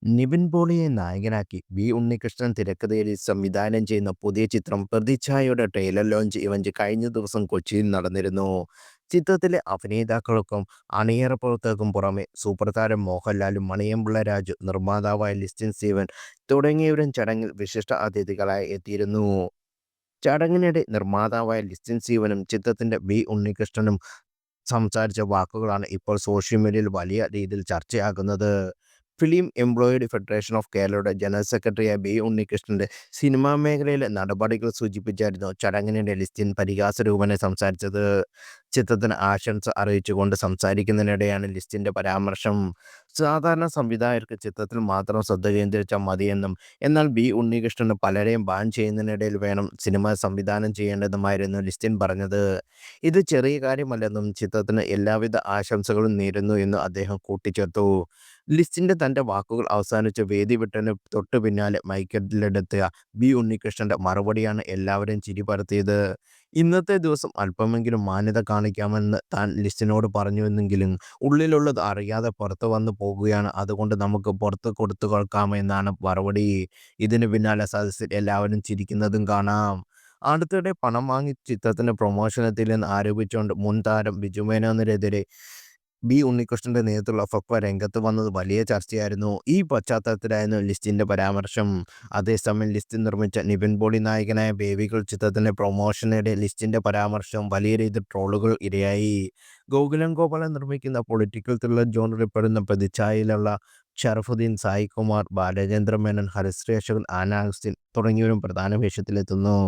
നിവിൻ പോളിയെ നായകനാക്കി വി ഉണ്ണികൃഷ്ണൻ തിരക്കഥയിൽ സംവിധാനം ചെയ്യുന്ന പുതിയ ചിത്രം പ്രതിച്ഛായയുടെ ട്രെയിലർ ലോഞ്ച് ഇവന്റ് കഴിഞ്ഞ ദിവസം കൊച്ചിയിൽ നടന്നിരുന്നു. ചിത്രത്തിലെ അഭിനേതാക്കൾക്കും അണിയറ പ്രവർത്തകർക്കും പുറമെ സൂപ്പർ താരം മോഹൻലാലും മണിയമ്പിള്ള രാജു, നിർമ്മാതാവായ ലിസ്റ്റിൻ സ്റ്റീവൻ തുടങ്ങിയവരും ചടങ്ങിൽ വിശിഷ്ട അതിഥികളായി എത്തിയിരുന്നു. ചടങ്ങിനിടെ നിർമ്മാതാവായ ലിസ്റ്റിൻ സ്റ്റീവനും ചിത്രത്തിന്റെ വി ഉണ്ണികൃഷ്ണനും സംസാരിച്ച വാക്കുകളാണ് ഇപ്പോൾ സോഷ്യൽ മീഡിയയിൽ വലിയ രീതിയിൽ ചർച്ചയാകുന്നത്. ഫിലിം എംപ്ലോയീസ് ഫെഡറേഷൻ ഓഫ് കേരളയുടെ ജനറൽ സെക്രട്ടറിയായ ബി ഉണ്ണികൃഷ്ണന്റെ സിനിമാ മേഖലയിലെ നടപടികൾ സൂചിപ്പിച്ചായിരുന്നു ചടങ്ങിനിടെ ലിസ്റ്റിൻ പരിഹാസരൂപേണ സംസാരിച്ചത്. ചിത്രത്തിന് ആശംസ അറിയിച്ചുകൊണ്ട് സംസാരിക്കുന്നതിനിടെയാണ് ലിസ്റ്റിന്റെ പരാമർശം. സാധാരണ സംവിധായകർക്ക് ചിത്രത്തിൽ മാത്രം ശ്രദ്ധ കേന്ദ്രീകരിച്ചാൽ മതിയെന്നും, എന്നാൽ ബി ഉണ്ണികൃഷ്ണന് പലരെയും ബാൻ ചെയ്യുന്നതിനിടയിൽ വേണം സിനിമ സംവിധാനം ചെയ്യേണ്ടതെന്നുമായിരുന്നു ലിസ്റ്റിൻ പറഞ്ഞത്. ഇത് ചെറിയ കാര്യമല്ലെന്നും ചിത്രത്തിന് എല്ലാവിധ ആശംസകളും നേരുന്നു എന്നും അദ്ദേഹം കൂട്ടിച്ചേർത്തു. ലിസ്റ്റിന്റെ തന്റെ വാക്കുകൾ അവസാനിച്ച് വേദി വിട്ടതിന് തൊട്ടു പിന്നാലെ മൈക്കിലെടുത്ത ബി ഉണ്ണികൃഷ്ണന്റെ മറുപടിയാണ് എല്ലാവരെയും ചിരി പരത്തിയത്. ഇന്നത്തെ ദിവസം അല്പമെങ്കിലും മാന്യത കാണിക്കാമെന്ന് താൻ ലിസ്റ്റിനോട് പറഞ്ഞുവെന്നെങ്കിലും ഉള്ളിലുള്ളത് അറിയാതെ പുറത്തു വന്നു പോകുകയാണ്, അതുകൊണ്ട് നമുക്ക് പുറത്ത് കൊടുത്തു കൊടുക്കാമെന്നാണ് മറുപടി. ഇതിന് പിന്നാലെ സദസ്സിൽ എല്ലാവരും ചിരിക്കുന്നതും കാണാം. അടുത്തിടെ പണം വാങ്ങി ചിത്രത്തിന് പ്രൊമോഷനെത്തില്ലെന്ന് ആരോപിച്ചുകൊണ്ട് മുൻ താരം ബിജു മേനോനെതിരെ ബി ഉണ്ണികൃഷ്ണന്റെ നേതൃത്വത്തിലുള്ള ഫക്വ രംഗത്ത് വന്നത് വലിയ ചർച്ചയായിരുന്നു. ഈ പശ്ചാത്തലത്തിലായിരുന്നു ലിസ്റ്റിന്റെ പരാമർശം. അതേസമയം ലിസ്റ്റ് നിർമ്മിച്ച നിവിൻ പോളി നായകനായ ബേബികൾ ചിത്രത്തിന്റെ പ്രൊമോഷനിടെ ലിസ്റ്റിന്റെ പരാമർശം വലിയ രീതിയിൽ ട്രോളുകൾ ഇരയായി. ഗോകുലം ഗോപാലൻ നിർമ്മിക്കുന്ന പൊളിറ്റിക്കൽ ത്രില്ലർ ജോണറിൽപ്പെടുന്ന പ്രതിച്ഛായയിലുള്ള ഷറഫുദ്ദീൻ, സായികുമാർ, ബാലചന്ദ്ര മേനോൻ, ഹരിശ്രീ അശോകൻ, ആന അഗസ്റ്റിൻ തുടങ്ങിയവരും പ്രധാന വേഷത്തിലെത്തുന്നു.